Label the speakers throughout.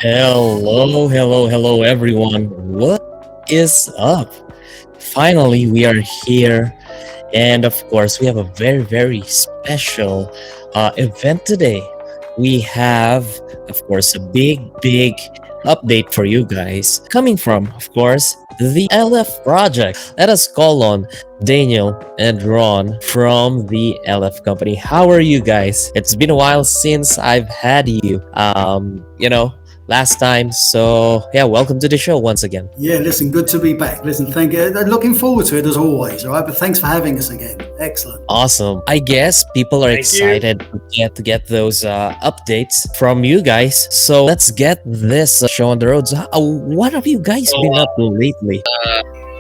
Speaker 1: Hello, everyone. What is up? Finally, we are here, and of course, we have a very special event today. We have, of course, a big update for you guys coming from, of course, the LF project. Let us call on Daniel and Ron from the LF company. How are you guys? It's been a while since I've had you. Last time. So yeah, welcome to the show once again.
Speaker 2: Yeah, listen, good to be back. Listen, thank you. Looking forward to it as always, all right? But thanks for having us again. Excellent.
Speaker 1: Awesome. I guess people are
Speaker 3: Thank you.
Speaker 1: excited to get those updates from you guys. So let's get this show on the road. So, what have you guys been up to lately?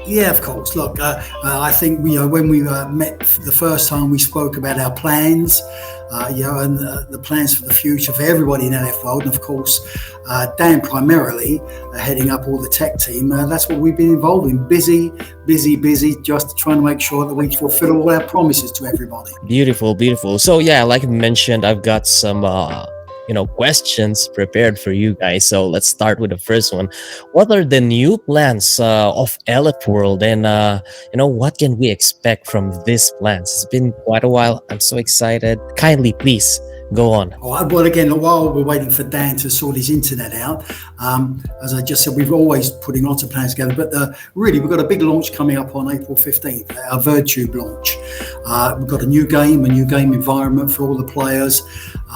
Speaker 2: Yeah, of course. Look, I think when we met for the first time, we spoke about our plans, and the plans for the future for everybody in LF World, and of course, Dan primarily heading up all the tech team. That's what we've been involved in. Busy, just trying to make sure that we fulfill all our promises to everybody.
Speaker 1: Beautiful. So yeah, like I mentioned, I've got some questions prepared for you guys. So let's start with the first one. What are the new plans of LF World, and what can we expect from these plans? It's been quite a while. I'm so excited. Kindly, please go on.
Speaker 2: All right. Well, again, while we're waiting for Dan to sort his internet out, as I just said, we've always putting lots of plans together. But really, we've got a big launch coming up on April 15th, our VerdTube launch. We've got a new game environment for all the players.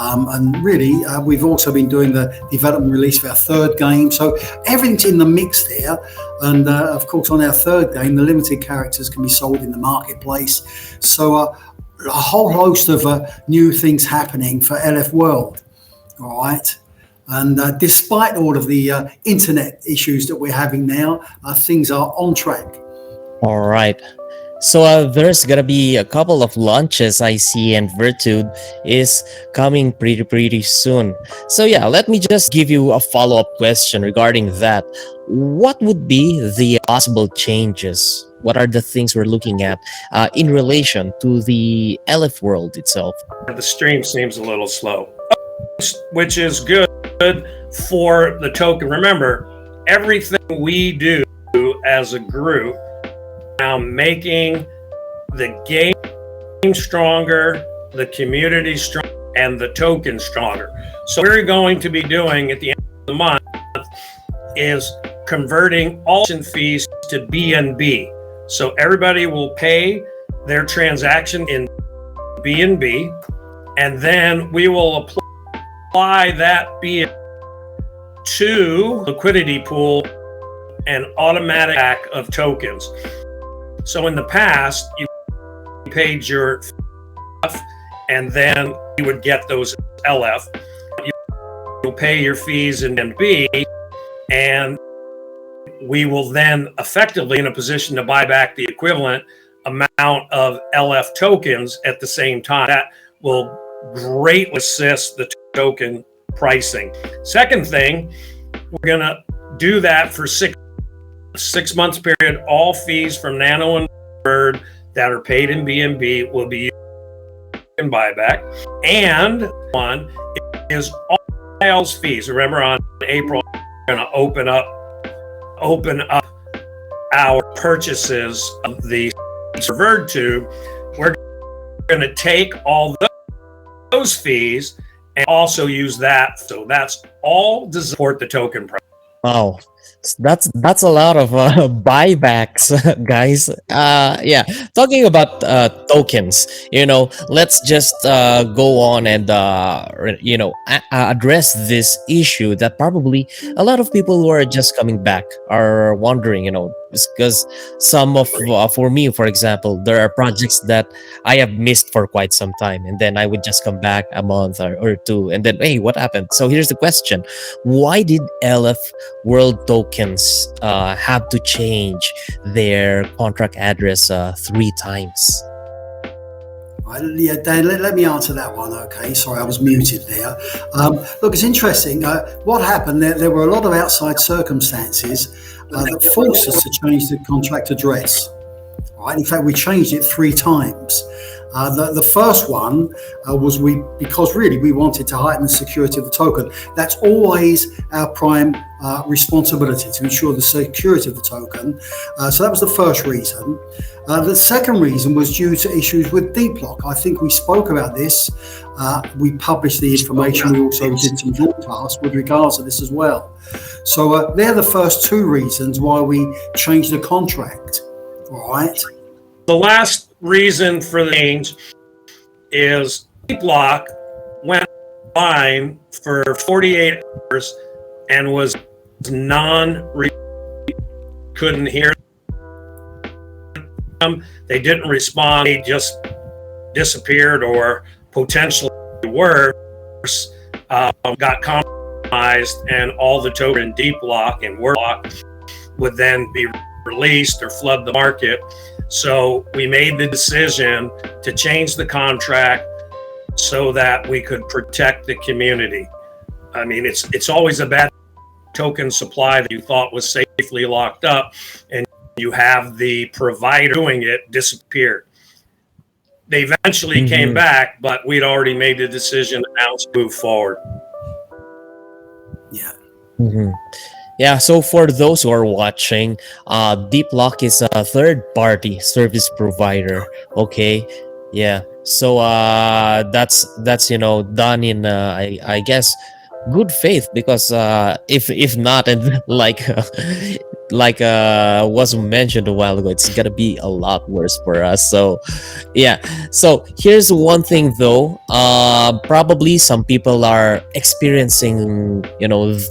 Speaker 2: And really, we've also been doing the development release for our third game. So everything's in the mix there. And of course, on our third game, the limited characters can be sold in the marketplace. So a whole host of new things happening for LF World. All right. And despite all of the internet issues that we're having now, things are on track.
Speaker 1: All right. So there's gonna be a couple of launches I see, and VerdTube is coming pretty soon. So yeah, let me just give you a follow-up question regarding that. What would be the possible changes? What are the things we're looking at in relation to the LF world itself?
Speaker 3: The stream seems a little slow, which is good for the token. Remember, everything we do as a group now making the game stronger, the community stronger, and the token stronger. So what we're going to be doing at the end of the month is converting all fees to BNB. So everybody will pay their transaction in BNB, and then we will apply that BNB to liquidity pool and automatic pack of tokens. So in the past, you paid your F, and then you would get those LF. You'll pay your fees in BNB, and we will then effectively in a position to buy back the equivalent amount of LF tokens at the same time. That will greatly assist the token pricing. Second thing, we're going to do that for six months period. All fees from Nano and Bird that are paid in BNB will be used in buyback. And one is all sales fees. Remember, on April, we're going to open up our purchases of the VerdTube. We're going to take all those fees and also use that. So that's all to support the token price.
Speaker 1: Wow, that's a lot of buybacks, guys. Yeah, talking about tokens, let's just go on and address this issue that probably a lot of people who are just coming back are wondering. Because some of for me, for example, there are projects that I have missed for quite some time, and then I would just come back a month or two, and then hey, what happened? So here's the question: why did LF World tokens have to change their contract address 3 times?
Speaker 2: Yeah, Dan, let me answer that one, okay? Sorry, I was muted there. Look, it's interesting. What happened, there were a lot of outside circumstances that forced us to change the contract address. Right? In fact, we changed it 3 times. The first one was because really we wanted to heighten the security of the token. That's always our prime responsibility, to ensure the security of the token. So that was the first reason. The second reason was due to issues with deep lock. I think we spoke about this. We published the information. We also did some broadcasts with regards to this as well. So they're the first two reasons why we changed the contract. All right.
Speaker 3: The last reason for the change is deep lock went online for 48 hours and was couldn't hear them. They didn't respond. They just disappeared, or potentially worse, got compromised, and all the token in deep lock and word lock would then be released or flood the market. So we made the decision to change the contract so that we could protect the community. I mean, it's always a bad token supply that you thought was safely locked up, and you have the provider doing it disappear. They eventually came back, but we'd already made the decision now to move forward.
Speaker 2: Yeah.
Speaker 1: Yeah, so for those who are watching, DeepLock is a third-party service provider. Okay, yeah. So that's done in I guess good faith, because if not, and like was mentioned a while ago, it's gonna be a lot worse for us. So yeah. So here's one thing though. Probably some people are experiencing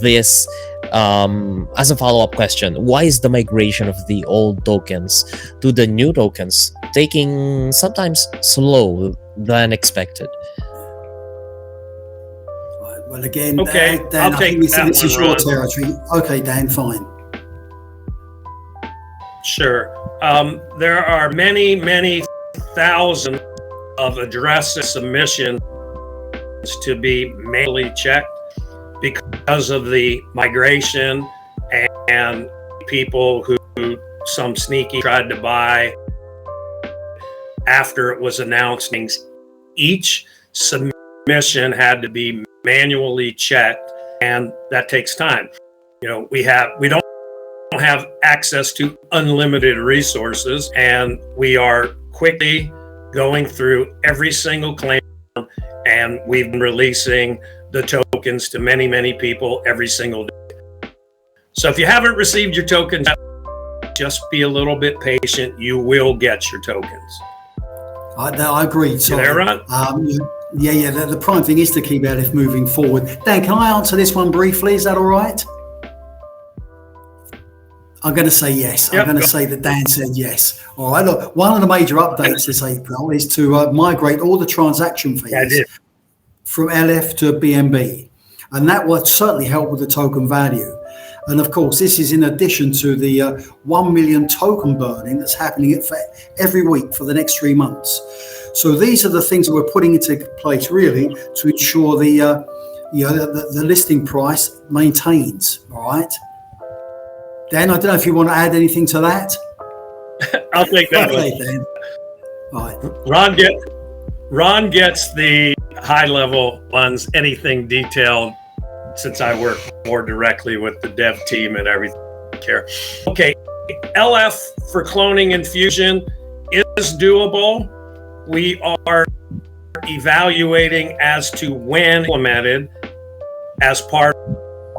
Speaker 1: this. As a follow-up question, why is the migration of the old tokens to the new tokens taking sometimes slow than expected?
Speaker 2: Right, well, again,
Speaker 3: okay,
Speaker 2: Dan,
Speaker 3: I'll take that
Speaker 2: this is
Speaker 3: one,
Speaker 2: your
Speaker 3: Ron.
Speaker 2: territory. Okay, Dan, fine.
Speaker 3: Sure. There are many thousands of address submissions to be manually checked because of the migration and people who some sneaky tried to buy after it was announced. Each submission had to be manually checked, and that takes time. We don't have access to unlimited resources, and we are quickly going through every single claim, and we've been releasing the tokens to many people every single day. So if you haven't received your tokens, just be a little bit patient. You will get your tokens.
Speaker 2: I agree. Sorry.
Speaker 3: You there, Ron?
Speaker 2: Yeah. The prime thing is to keep ELEF moving forward. Dan, can I answer this one briefly? Is that all right? I'm going to say yes.
Speaker 3: Yep,
Speaker 2: I'm going to say that Dan said yes. All right. Look, one of the major updates this April is to migrate all the transaction fees from ELEF to BNB, and that will certainly help with the token value. And of course, this is in addition to the 1 million token burning that's happening every week for the next 3 months. So these are the things that we're putting into place really to ensure the listing price maintains. All right, Dan, I don't know if you want to add anything to that.
Speaker 3: I'll take that
Speaker 2: Okay,
Speaker 3: one.
Speaker 2: Dan. All right.
Speaker 3: Ron gets the high-level ones, anything detailed, since I work more directly with the dev team and everything. Okay, LF for cloning and fusion is doable. We are evaluating as to when implemented as part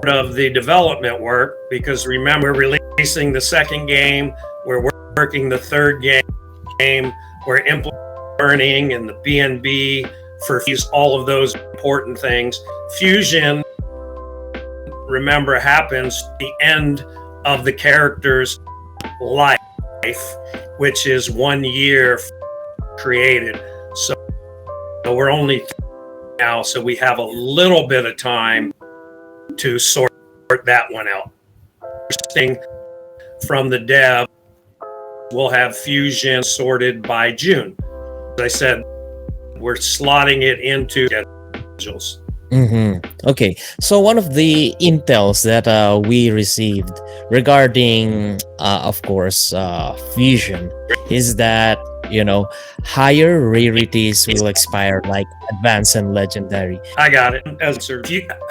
Speaker 3: of the development work, because remember, we're releasing the second game, we're working the third game, we're implementing and the BNB for all of those important things. Fusion, remember, happens at the end of the character's life, which is 1 year created. So we're only now, so we have a little bit of time to sort that one out. From the dev, we'll have Fusion sorted by June. As I said, we're slotting it into schedules.
Speaker 1: Okay, so one of the intels that we received regarding, of course, Fusion is that higher rarities will expire, like advanced and legendary.
Speaker 3: I got it.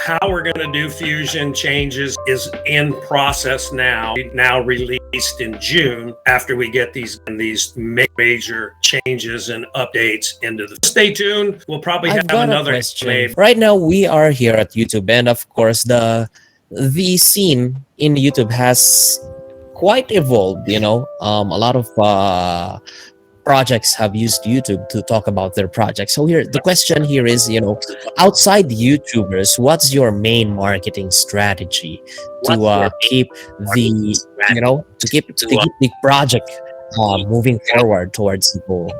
Speaker 3: How we're going to do fusion changes is in process now released in June after we get these major changes and updates into the. Stay tuned. We'll probably have another
Speaker 1: question. Right now we are here at YouTube, and of course the scene in YouTube has quite evolved. A lot of projects have used YouTube to talk about their projects. So here, the question here is, outside YouTubers, what's your main marketing strategy to keep the project moving forward towards the goal?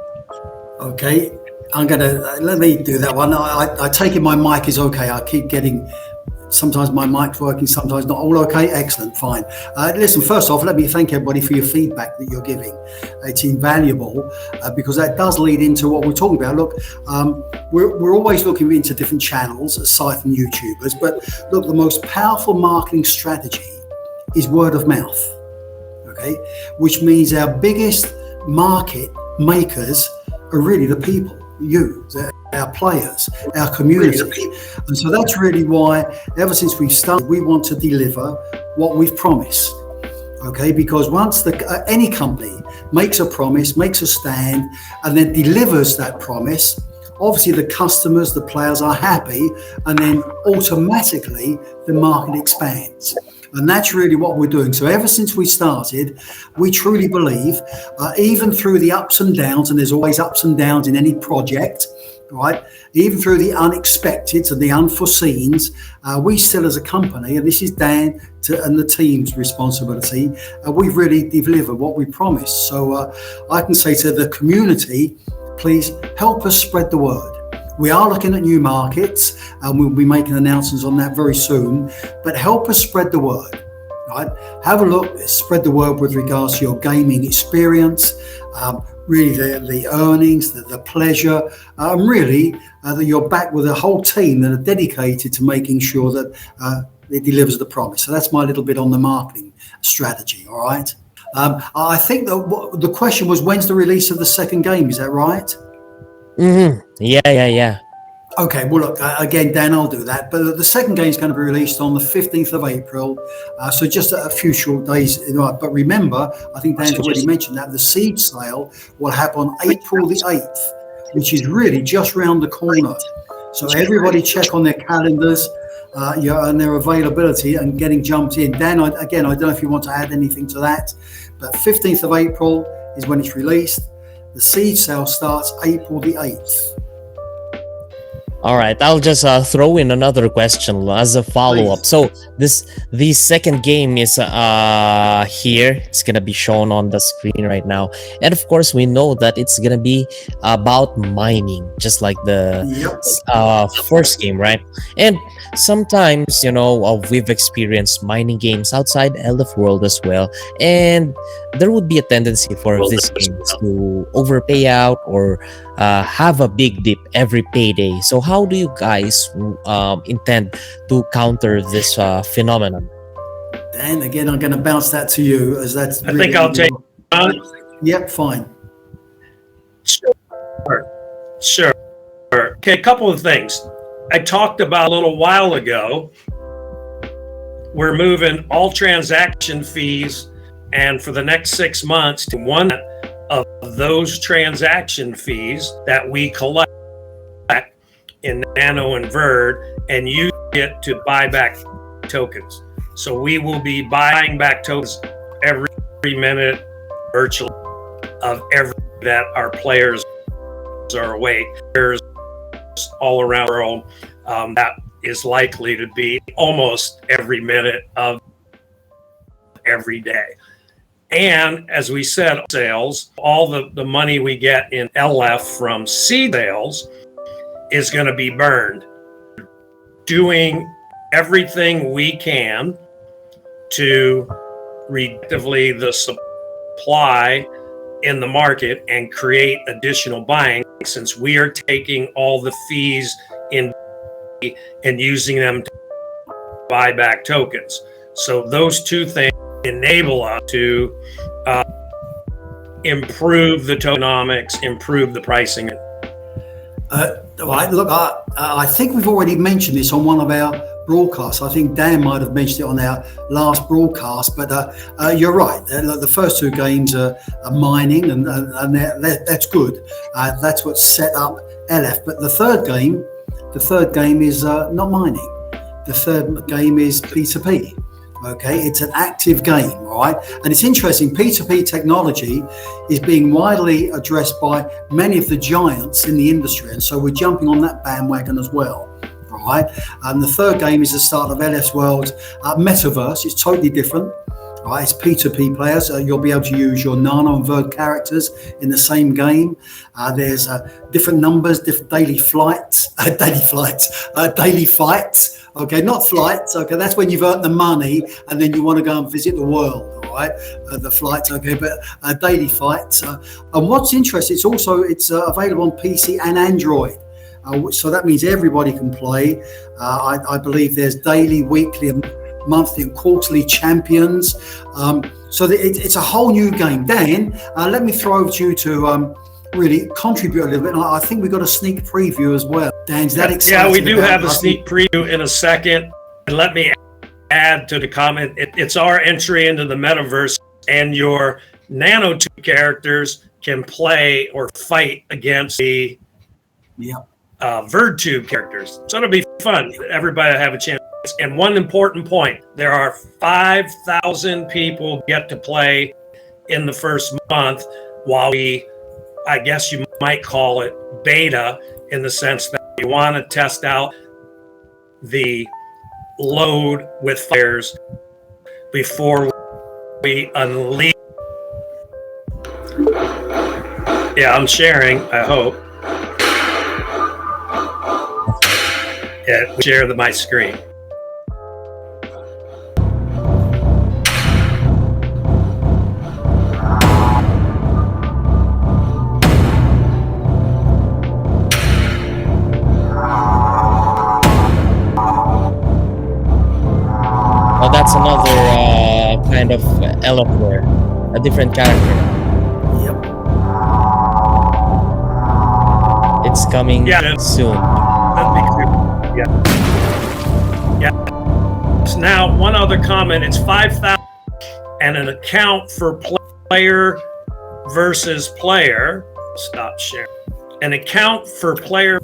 Speaker 2: Okay, let me do that one. I take it my mic is okay. I keep getting. Sometimes my mic's working, sometimes not. All okay? Excellent, fine. Listen, first off, let me thank everybody for your feedback that you're giving. It's invaluable because that does lead into what we're talking about. Look, we're always looking into different channels aside from YouTubers, but look, the most powerful marketing strategy is word of mouth, okay? Which means our biggest market makers are really the people. Our players, our community. And so that's really why, ever since we've started, we want to deliver what we've promised. Okay, because once any company makes a promise, makes a stand, and then delivers that promise, obviously the customers, the players are happy, and then automatically the market expands. And that's really what we're doing. So ever since we started, we truly believe, even through the ups and downs, and there's always ups and downs in any project, right? Even through the unexpected and the unforeseens, we still as a company, and this is Dan and the team's responsibility, we really deliver what we promised. So I can say to the community, please help us spread the word. We are looking at new markets, and we'll be making announcements on that very soon, but help us spread the word, right? Have a look, spread the word with regards to your gaming experience, really the earnings, the pleasure, really that you're back with a whole team that are dedicated to making sure that it delivers the promise. So that's my little bit on the marketing strategy, all right? I think that the question was, when's the release of the second game? Is that right?
Speaker 1: Mm-hmm. Yeah.
Speaker 2: Okay, well, look, again, Dan, I'll do that. But the second game is going to be released on the 15th of April. So just a few short days. But remember, I think Dan's already mentioned that the seed sale will happen on April the 8th, which is really just round the corner. So everybody check on their calendars and their availability and getting jumped in. Dan, I don't know if you want to add anything to that, but 15th of April is when it's released. The seed sale starts April the 8th.
Speaker 1: All right, I'll just throw in another question as a follow-up. So the second game is here. It's gonna be shown on the screen right now, and of course we know that it's gonna be about mining, just like the first game, right? And sometimes we've experienced mining games outside ELEF world as well, and there would be a tendency for this game to overpay out or have a big dip every payday. So how do you guys intend to counter this phenomenon?
Speaker 2: Dan, again, I'm going to bounce that to you, as that's.
Speaker 3: I think I'll take.
Speaker 2: Yep, fine.
Speaker 3: Sure. Okay, a couple of things. I talked about a little while ago. We're moving all transaction fees, and for the next 6 months, to one of those transaction fees that we collect in Nano and Verd, and use it to buy back tokens. So we will be buying back tokens every minute virtually of every that our players are awake. There's all around the world that is likely to be almost every minute of every day. And as we said, sales, all the money we get in ELEF from seed sales is going to be burned. Doing everything we can to reactively the supply in the market and create additional buying, since we are taking all the fees in and using them to buy back tokens. So those two things enable us to improve the tokenomics, improve the pricing?
Speaker 2: Right, look, I think we've already mentioned this on one of our broadcasts. I think Dan might have mentioned it on our last broadcast, but you're right. The first two games are mining, and that's good. That's what set up ELEF. But the third game is not mining. The third game is P2P. Okay, it's an active game, all right? And it's interesting, P2P technology is being widely addressed by many of the giants in the industry, and so we're jumping on that bandwagon as well, all right? And the third game is the start of LF's World Metaverse. It's totally different, all right? It's P2P players. You'll be able to use your Nano and Verd characters in the same game. There's different numbers, different daily fights. Okay, not flights. Okay, that's when you've earned the money and then you want to go and visit the world. All right, the flights. Okay, but daily fights. And what's interesting, it's available on PC and Android. So that means everybody can play. I believe there's daily, weekly, and monthly and quarterly champions. So it's a whole new game. Dan, let me throw over to you to really contribute a little bit. And I think we've got a sneak preview as well. Dan's that excited?
Speaker 3: Yeah, we do have a sneak preview in a second. And let me add to the comment, it's our entry into the metaverse, and your nanotube characters can play or fight against the VerdTube characters. So it'll be fun. Everybody will have a chance. And one important point, there are 5,000 people get to play in the first month, while I guess you might call it beta, in the sense that we want to test out the load with players before we unleash. Yeah, I'm sharing, I hope. Yeah, share my screen.
Speaker 1: That's another kind of ELEF, a different character.
Speaker 2: Yep.
Speaker 1: It's coming soon.
Speaker 3: That'd be cool. Yeah. So now, one other comment. It's 5,000 and an account for player versus player. Stop sharing. An account for player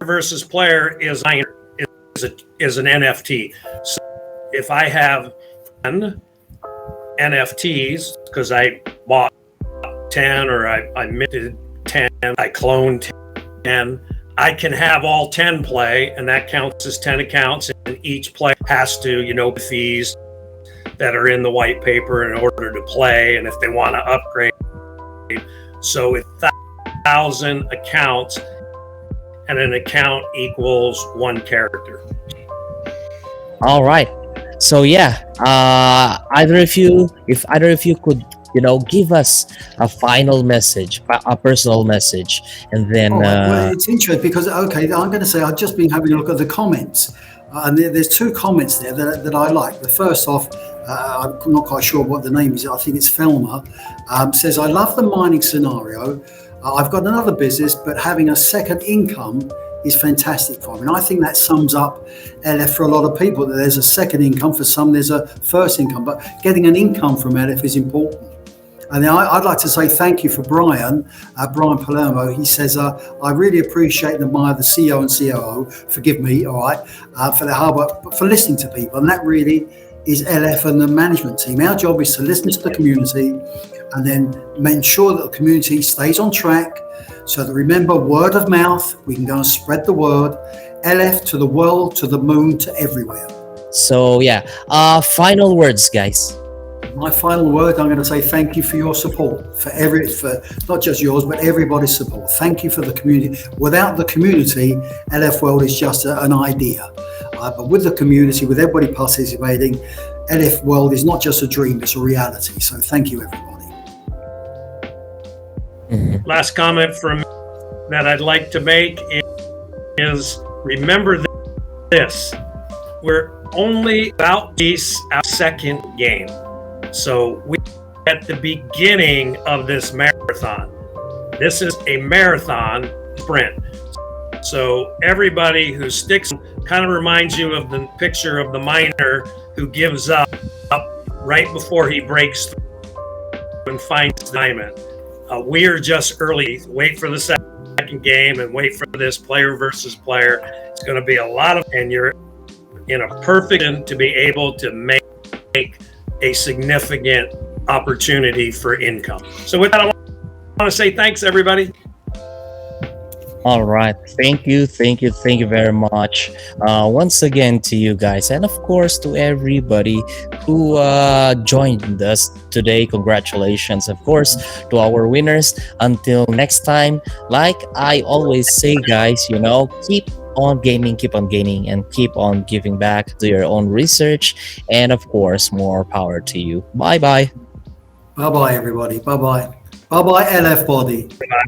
Speaker 3: versus player is an NFT. So if I have 10 NFTs, because I bought 10 or I minted 10, I cloned 10, I can have all 10 play, and that counts as 10 accounts, and each player has to, fees that are in the white paper in order to play, and if they want to upgrade. So it's 1,000 accounts, and an account equals one character.
Speaker 1: All right. So yeah, if either of you could, give us a final message, a personal message, and then.
Speaker 2: Well, it's interesting because I'm going to say I've just been having a look at the comments, and there's two comments there that I like. The first off, I'm not quite sure what the name is. I think it's Felma. Says, I love the mining scenario. I've got another business, but having a second income is fantastic for me. And I think that sums up ELEF for a lot of people, that there's a second income. For some, there's a first income, but getting an income from ELEF is important. And then I'd like to say thank you for Brian Palermo. He says, I really appreciate and admire the CEO and COO, forgive me, all right, for their hard work, but for listening to people. And that really is ELEF and the management team. Our job is to listen to the community and then make sure that the community stays on track, so that, remember, word of mouth, we can go and spread the word. ELEF to the world, to the moon, to everywhere.
Speaker 1: So yeah, final words, guys.
Speaker 2: My final word, I'm going to say thank you for your support, for not just yours, but everybody's support. Thank you for the community. Without the community, ELEF World is just an idea. But with the community, with everybody participating, ELEF World is not just a dream, it's a reality. So thank you, everybody.
Speaker 1: Mm-hmm.
Speaker 3: Last comment from that I'd like to make is remember this. We're only about our second game. So at the beginning of this marathon. This is a marathon sprint. So everybody who sticks kind of reminds you of the picture of the miner who gives up right before he breaks through and finds the diamond. We are just early. Wait for the second game and wait for this player versus player. It's going to be a lot of, and you're in a perfect to be able to make a significant opportunity for income. So with that, I want to say thanks, everybody.
Speaker 1: All right. Thank you very much. Once again to you guys, and of course to everybody who joined us today. Congratulations, of course, to our winners. Until next time, like I always say, guys, keep on gaining, and keep on giving back to your own research. And of course, more power to you. Bye bye.
Speaker 2: Bye bye, everybody. Bye bye. Bye bye, LF body.
Speaker 1: Bye.